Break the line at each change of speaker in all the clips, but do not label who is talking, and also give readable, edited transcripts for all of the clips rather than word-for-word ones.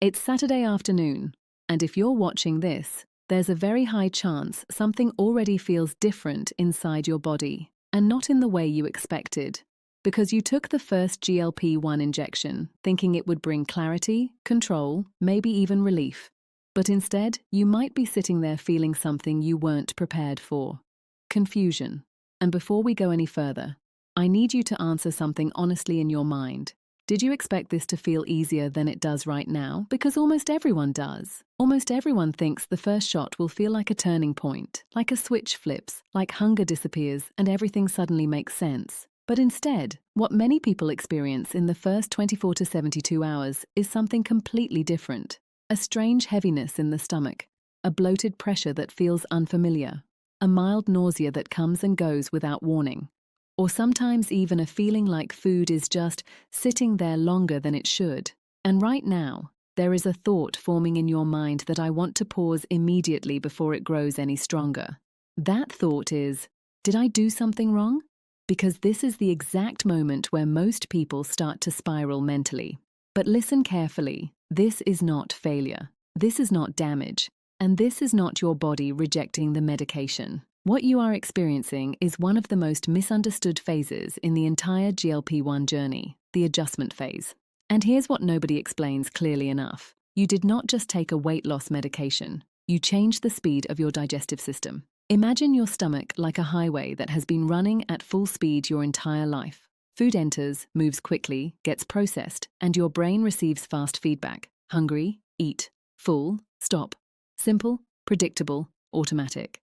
It's Saturday afternoon, and if you're watching this, there's a very high chance something already feels different inside your body, and not in the way you expected. Because you took the first GLP-1 injection, thinking it would bring clarity, control, maybe even relief. But instead, you might be sitting there feeling something you weren't prepared for. Confusion. And before we go any further, I need you to answer something honestly in your mind. Did you expect this to feel easier than it does right now? Because almost everyone does. Almost everyone thinks the first shot will feel like a turning point, like a switch flips, like hunger disappears and everything suddenly makes sense. But instead, what many people experience in the first 24 to 72 hours is something completely different. A strange heaviness in the stomach, a bloated pressure that feels unfamiliar, a mild nausea that comes and goes without warning, or sometimes even a feeling like food is just sitting there longer than it should. And right now, there is a thought forming in your mind that I want to pause immediately before it grows any stronger. That thought is, did I do something wrong? Because this is the exact moment where most people start to spiral mentally. But listen carefully, this is not failure. This is not damage. And this is not your body rejecting the medication. What you are experiencing is one of the most misunderstood phases in the entire GLP-1 journey, the adjustment phase. And here's what nobody explains clearly enough. You did not just take a weight loss medication. You changed the speed of your digestive system. Imagine your stomach like a highway that has been running at full speed your entire life. Food enters, moves quickly, gets processed, and your brain receives fast feedback. Hungry, eat. Full, stop. Simple, predictable, automatic.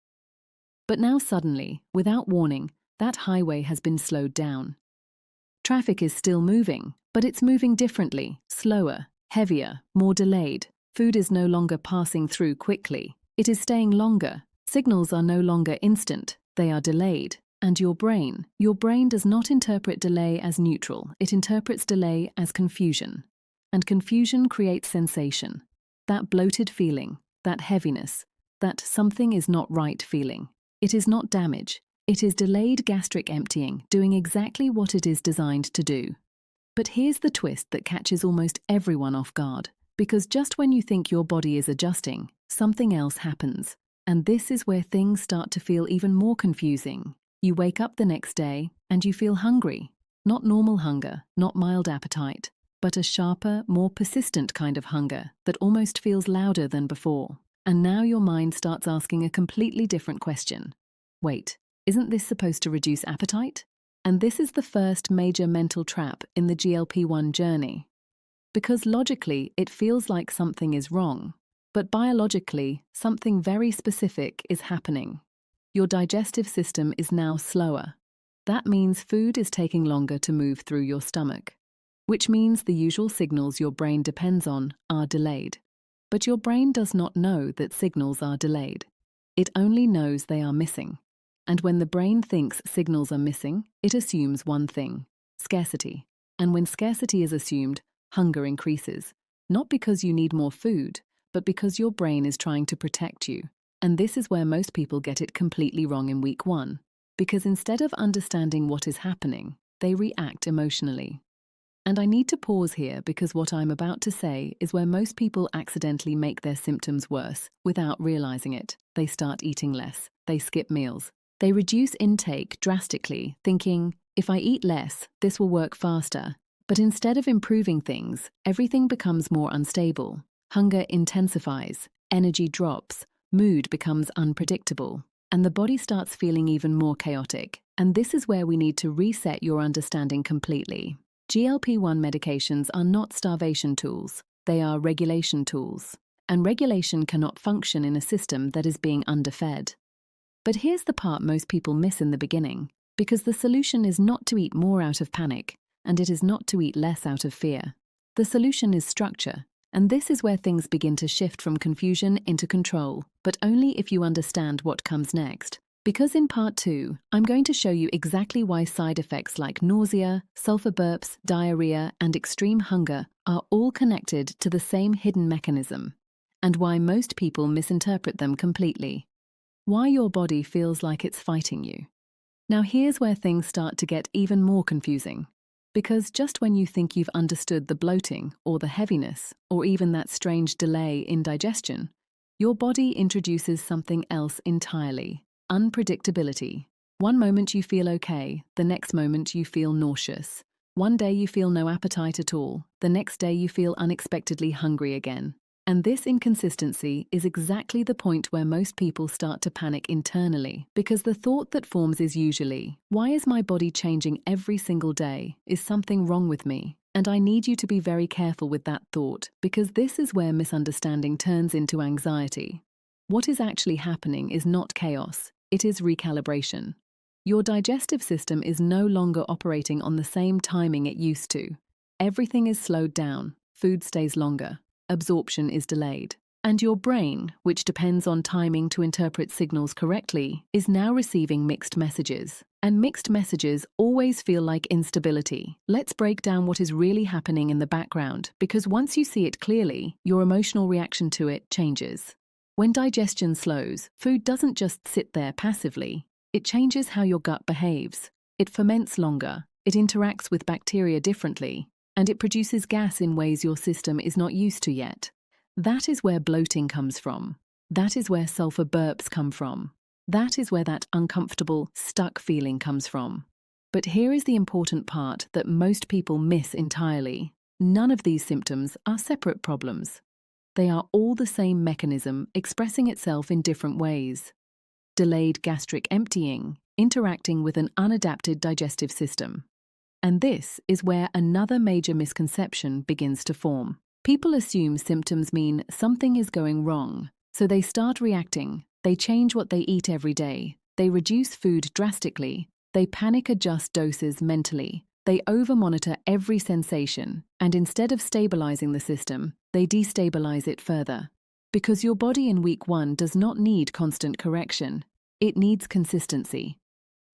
But now suddenly, without warning, that highway has been slowed down. Traffic is still moving, but it's moving differently, slower, heavier, more delayed. Food is no longer passing through quickly. It is staying longer. Signals are no longer instant, they are delayed. And your brain does not interpret delay as neutral, it interprets delay as confusion. And confusion creates sensation. That bloated feeling, that heaviness, that something is not right feeling. It is not damage. It is delayed gastric emptying, doing exactly what it is designed to do. But here's the twist that catches almost everyone off guard. Because just when you think your body is adjusting, something else happens. And this is where things start to feel even more confusing. You wake up the next day and you feel hungry. Not normal hunger, not mild appetite, but a sharper, more persistent kind of hunger that almost feels louder than before. And now your mind starts asking a completely different question. Wait, isn't this supposed to reduce appetite? And this is the first major mental trap in the GLP-1 journey. Because logically, it feels like something is wrong. But biologically, something very specific is happening. Your digestive system is now slower. That means food is taking longer to move through your stomach, which means the usual signals your brain depends on are delayed. But your brain does not know that signals are delayed. It only knows they are missing. And when the brain thinks signals are missing, it assumes one thing: scarcity. And when scarcity is assumed, hunger increases. Not because you need more food, but because your brain is trying to protect you. And this is where most people get it completely wrong in week 1. Because instead of understanding what is happening, they react emotionally. And I need to pause here because what I'm about to say is where most people accidentally make their symptoms worse without realizing it. They start eating less. They skip meals. They reduce intake drastically, thinking, if I eat less, this will work faster. But instead of improving things, everything becomes more unstable. Hunger intensifies, energy drops, mood becomes unpredictable, and the body starts feeling even more chaotic. And this is where we need to reset your understanding completely. GLP-1 medications are not starvation tools, they are regulation tools. And regulation cannot function in a system that is being underfed. But here's the part most people miss in the beginning, because the solution is not to eat more out of panic, and it is not to eat less out of fear. The solution is structure. And this is where things begin to shift from confusion into control, but only if you understand what comes next. Because in part 2, I'm going to show you exactly why side effects like nausea, sulfur burps, diarrhea, and extreme hunger are all connected to the same hidden mechanism, and why most people misinterpret them completely. Why your body feels like it's fighting you. Now here's where things start to get even more confusing. Because just when you think you've understood the bloating or the heaviness or even that strange delay in digestion, your body introduces something else entirely: unpredictability. One moment you feel okay, the next moment you feel nauseous. One day you feel no appetite at all, the next day you feel unexpectedly hungry again. And this inconsistency is exactly the point where most people start to panic internally, because the thought that forms is usually, why is my body changing every single day? Is something wrong with me? And I need you to be very careful with that thought, because this is where misunderstanding turns into anxiety. What is actually happening is not chaos, it is recalibration. Your digestive system is no longer operating on the same timing it used to. Everything is slowed down, food stays longer, absorption is delayed. And your brain, which depends on timing to interpret signals correctly, is now receiving mixed messages. And mixed messages always feel like instability. Let's break down what is really happening in the background, because once you see it clearly, your emotional reaction to it changes. When digestion slows, food doesn't just sit there passively. It changes how your gut behaves. It ferments longer, it interacts with bacteria differently, and it produces gas in ways your system is not used to yet. That is where bloating comes from. That is where sulfur burps come from. That is where that uncomfortable, stuck feeling comes from. But here is the important part that most people miss entirely. None of these symptoms are separate problems. They are all the same mechanism expressing itself in different ways. Delayed gastric emptying, interacting with an unadapted digestive system. And this is where another major misconception begins to form. People assume symptoms mean something is going wrong, so they start reacting, they change what they eat every day, they reduce food drastically, they panic adjust doses mentally, they over-monitor every sensation, and instead of stabilizing the system, they destabilize it further. Because your body in week 1 does not need constant correction, it needs consistency.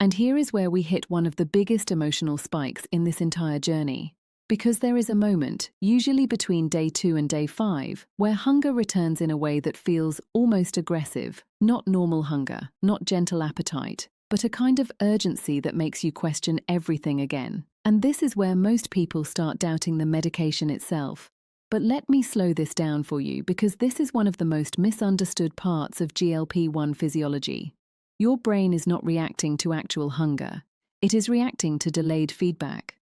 And here is where we hit one of the biggest emotional spikes in this entire journey. Because there is a moment, usually between day 2 and day 5, where hunger returns in a way that feels almost aggressive, not normal hunger, not gentle appetite, but a kind of urgency that makes you question everything again. And this is where most people start doubting the medication itself. But let me slow this down for you, because this is one of the most misunderstood parts of GLP-1 physiology. Your brain is not reacting to actual hunger. It is reacting to delayed feedback.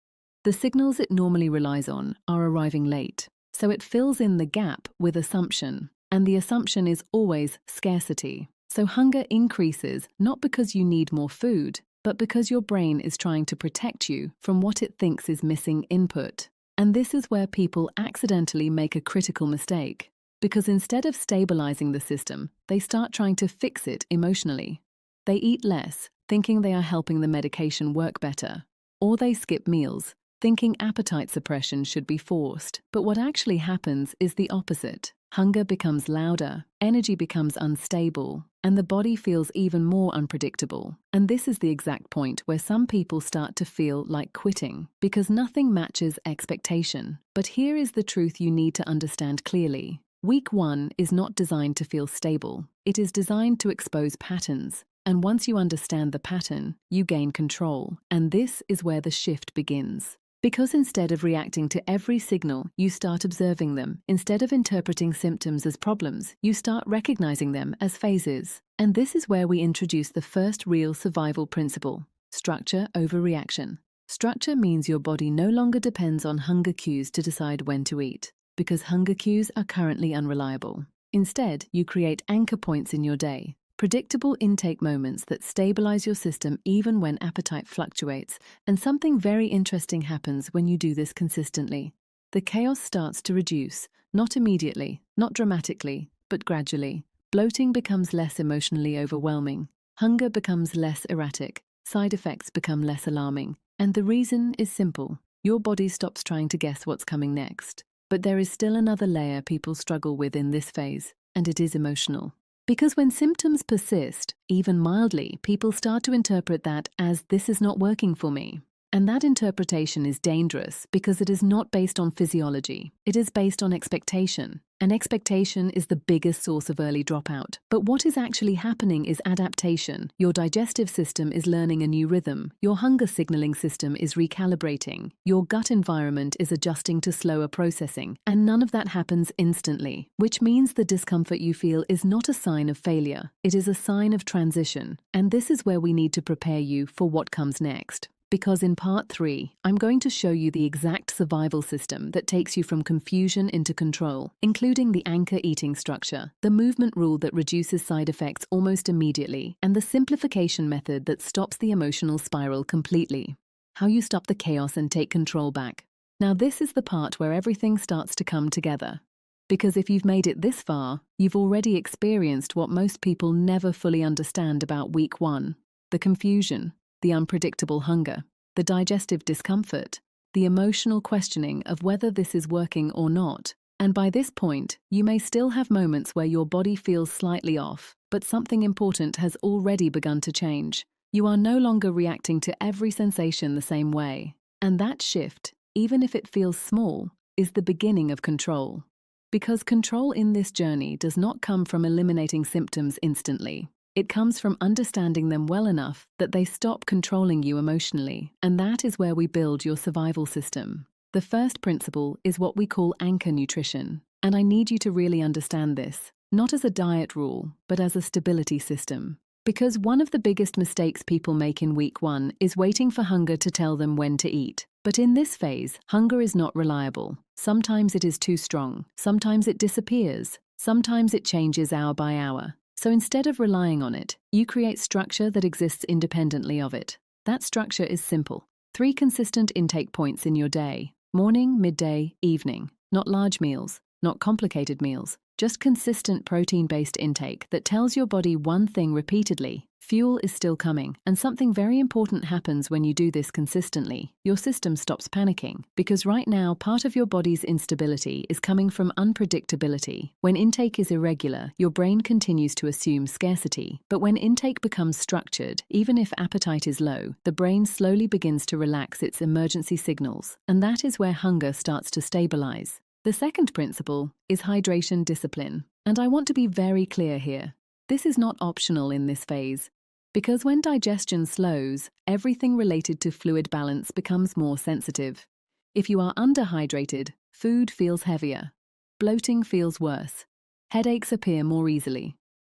The signals it normally relies on are arriving late, so it fills in the gap with assumption, and the assumption is always scarcity. So hunger increases not because you need more food, but because your brain is trying to protect you from what it thinks is missing input. And this is where people accidentally make a critical mistake, because instead of stabilizing the system, they start trying to fix it emotionally. They eat less, thinking they are helping the medication work better, or they skip meals, thinking appetite suppression should be forced. But what actually happens is the opposite. Hunger becomes louder, energy becomes unstable, and the body feels even more unpredictable. And this is the exact point where some people start to feel like quitting, because nothing matches expectation. But here is the truth you need to understand clearly. Week 1 is not designed to feel stable. It is designed to expose patterns. And once you understand the pattern, you gain control. And this is where the shift begins. Because instead of reacting to every signal, you start observing them. Instead of interpreting symptoms as problems, you start recognizing them as phases. And this is where we introduce the first real survival principle: structure over reaction. Structure means your body no longer depends on hunger cues to decide when to eat, because hunger cues are currently unreliable. Instead, you create anchor points in your day. Predictable intake moments that stabilize your system even when appetite fluctuates. And something very interesting happens when you do this consistently. The chaos starts to reduce, not immediately, not dramatically, but gradually. Bloating becomes less emotionally overwhelming. Hunger becomes less erratic. Side effects become less alarming. And the reason is simple. Your body stops trying to guess what's coming next. But there is still another layer people struggle with in this phase, and it is emotional. Because when symptoms persist, even mildly, people start to interpret that as "this is not working for me." And that interpretation is dangerous because it is not based on physiology. It is based on expectation. And expectation is the biggest source of early dropout. But what is actually happening is adaptation. Your digestive system is learning a new rhythm. Your hunger signaling system is recalibrating. Your gut environment is adjusting to slower processing. And none of that happens instantly, which means the discomfort you feel is not a sign of failure. It is a sign of transition. And this is where we need to prepare you for what comes next. Because in part 3, I'm going to show you the exact survival system that takes you from confusion into control, including the anchor eating structure, the movement rule that reduces side effects almost immediately, and the simplification method that stops the emotional spiral completely. How you stop the chaos and take control back. Now this is the part where everything starts to come together. Because if you've made it this far, you've already experienced what most people never fully understand about week 1, the confusion, the unpredictable hunger, the digestive discomfort, the emotional questioning of whether this is working or not. And by this point, you may still have moments where your body feels slightly off, but something important has already begun to change. You are no longer reacting to every sensation the same way. And that shift, even if it feels small, is the beginning of control. Because control in this journey does not come from eliminating symptoms instantly. It comes from understanding them well enough that they stop controlling you emotionally, and that is where we build your survival system. The first principle is what we call anchor nutrition, and I need you to really understand this, not as a diet rule, but as a stability system. Because one of the biggest mistakes people make in week 1 is waiting for hunger to tell them when to eat. But in this phase, hunger is not reliable. Sometimes it is too strong, sometimes it disappears, sometimes it changes hour by hour. So instead of relying on it, you create structure that exists independently of it. That structure is simple. 3 consistent intake points in your day: morning, midday, evening. Not large meals, not complicated meals, just consistent protein-based intake that tells your body one thing repeatedly: fuel is still coming. And something very important happens when you do this consistently. Your system stops panicking, because right now part of your body's instability is coming from unpredictability. When intake is irregular, your brain continues to assume scarcity. But when intake becomes structured, even if appetite is low, the brain slowly begins to relax its emergency signals. And that is where hunger starts to stabilize. The second principle is hydration discipline. And I want to be very clear here. This is not optional in this phase. Because when digestion slows, everything related to fluid balance becomes more sensitive. If you are underhydrated, food feels heavier, bloating feels worse, headaches appear more easily,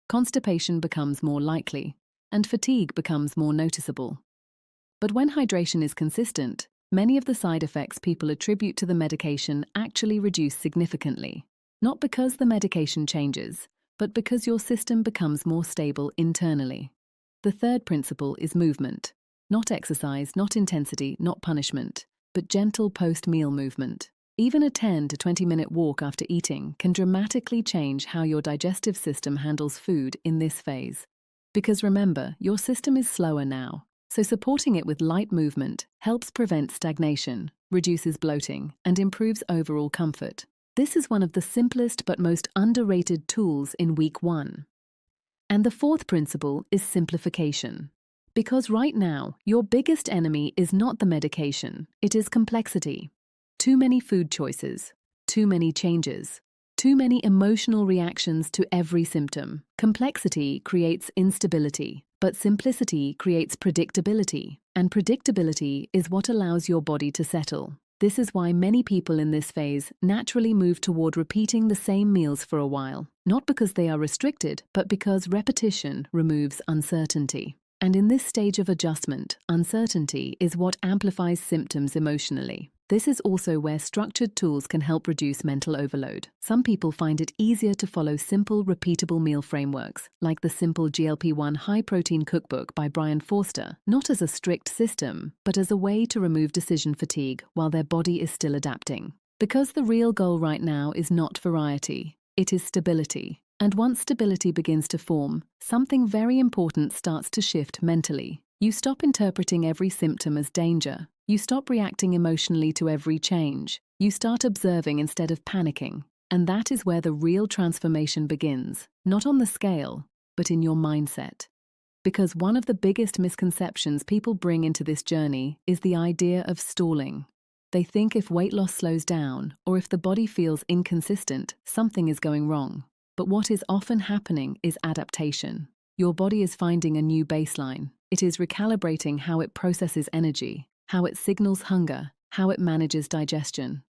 constipation becomes more likely, and fatigue becomes more noticeable. But when hydration is consistent, many of the side effects people attribute to the medication actually reduce significantly. Not because the medication changes, but because your system becomes more stable internally. The third principle is movement. Not exercise, not intensity, not punishment, but gentle post-meal movement. Even a 10 to 20-minute walk after eating can dramatically change how your digestive system handles food in this phase. Because remember, your system is slower now, so supporting it with light movement helps prevent stagnation, reduces bloating, and improves overall comfort. This is one of the simplest but most underrated tools in week 1. And the fourth principle is simplification. Because right now, your biggest enemy is not the medication, it is complexity. Too many food choices, too many changes, too many emotional reactions to every symptom. Complexity creates instability, but simplicity creates predictability. And predictability is what allows your body to settle. This is why many people in this phase naturally move toward repeating the same meals for a while, not because they are restricted, but because repetition removes uncertainty. And in this stage of adjustment, uncertainty is what amplifies symptoms emotionally. This is also where structured tools can help reduce mental overload. Some people find it easier to follow simple, repeatable meal frameworks, like the Simple GLP-1 High Protein cookbook by Bryan Forster, not as a strict system, but as a way to remove decision fatigue while their body is still adapting. Because the real goal right now is not variety, it is stability. And once stability begins to form, something very important starts to shift mentally. You stop interpreting every symptom as danger. You stop reacting emotionally to every change. You start observing instead of panicking. And that is where the real transformation begins, not on the scale, but in your mindset. Because one of the biggest misconceptions people bring into this journey is the idea of stalling. They think if weight loss slows down or if the body feels inconsistent, something is going wrong. But what is often happening is adaptation. Your body is finding a new baseline. It is recalibrating how it processes energy, how it signals hunger, how it manages digestion.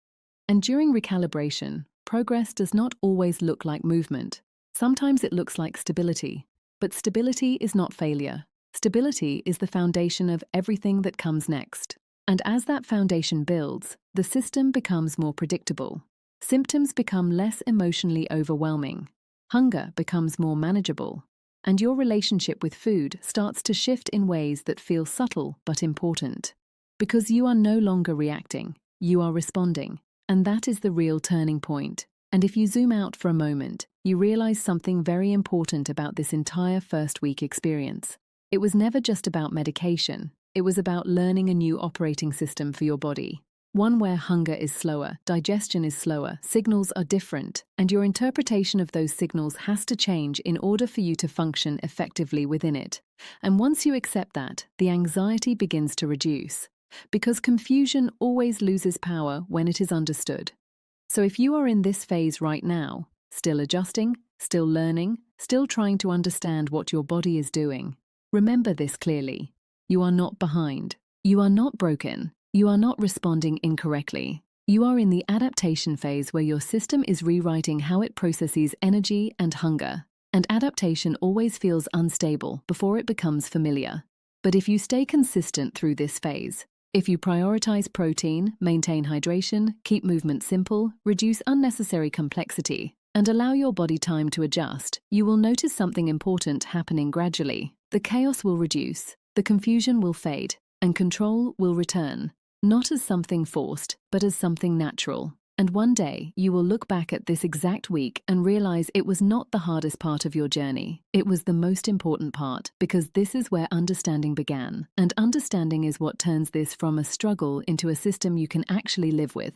And during recalibration, progress does not always look like movement. Sometimes it looks like stability. But stability is not failure. Stability is the foundation of everything that comes next. And as that foundation builds, the system becomes more predictable. Symptoms become less emotionally overwhelming. Hunger becomes more manageable. And your relationship with food starts to shift in ways that feel subtle but important. Because you are no longer reacting, you are responding. And that is the real turning point. And if you zoom out for a moment, you realize something very important about this entire first week experience. It was never just about medication. It was about learning a new operating system for your body. One where hunger is slower, digestion is slower, signals are different, and your interpretation of those signals has to change in order for you to function effectively within it. And once you accept that, the anxiety begins to reduce. Because confusion always loses power when it is understood. So if you are in this phase right now, still adjusting, still learning, still trying to understand what your body is doing, remember this clearly. You are not behind. You are not broken. You are not responding incorrectly. You are in the adaptation phase where your system is rewriting how it processes energy and hunger. And adaptation always feels unstable before it becomes familiar. But if you stay consistent through this phase, if you prioritize protein, maintain hydration, keep movement simple, reduce unnecessary complexity, and allow your body time to adjust, you will notice something important happening gradually. The chaos will reduce, the confusion will fade, and control will return, not as something forced, but as something natural. And one day, you will look back at this exact week and realize it was not the hardest part of your journey. It was the most important part, because this is where understanding began. And understanding is what turns this from a struggle into a system you can actually live with.